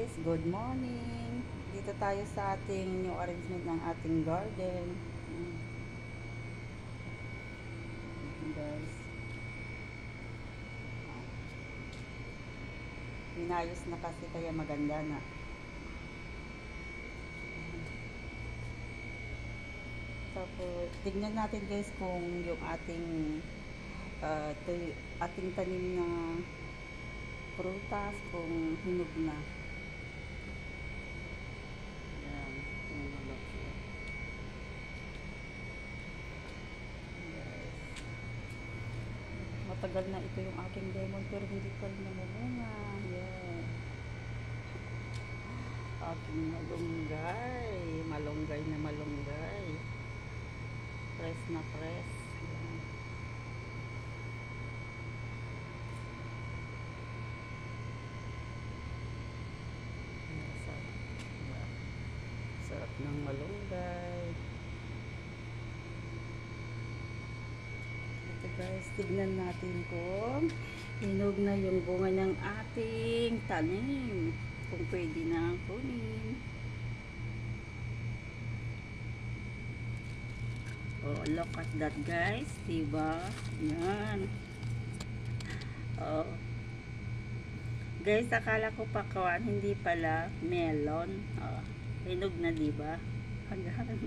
guys, good morning. Dito tayo sa ating new arrangement ng ating garden. Ito guys. Pinayos na kasi kaya maganda na. Tapos, tignan natin guys kung yung ating ating tanim na prutas kung hinog na. Ayan, hinog siya. Yes. Matagal na ito yung aking lemon pero hindi pa rin namumunga. Yeah. Aking malunggay. Malunggay na malunggay. Press na press. Ayan. Sarap ng malunggay. Ito guys, tignan natin kung hinog na yung bunga ng ating tanim. Kung pwede na kunin. Oh, look at that guys, diba? Yan. Oh. Guys, akala ko pakawan, hindi pala melon. Oh. Hinog na, diba? Hanggang.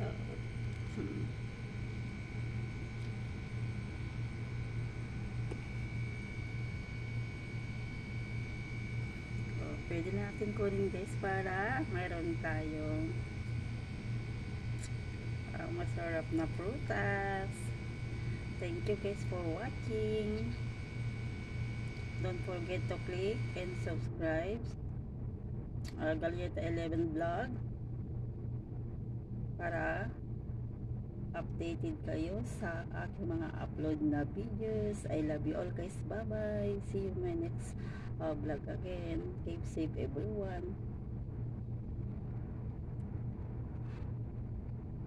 Oh. Oh, pwede natin kunin guys para mayroon tayong masarap na prutas. Thank you guys for watching. Don't forget to click and subscribe Galyeta 11 Vlog para updated kayo sa aking mga upload na videos. I love you all guys. Bye bye. See you in my next vlog again. Keep safe everyone.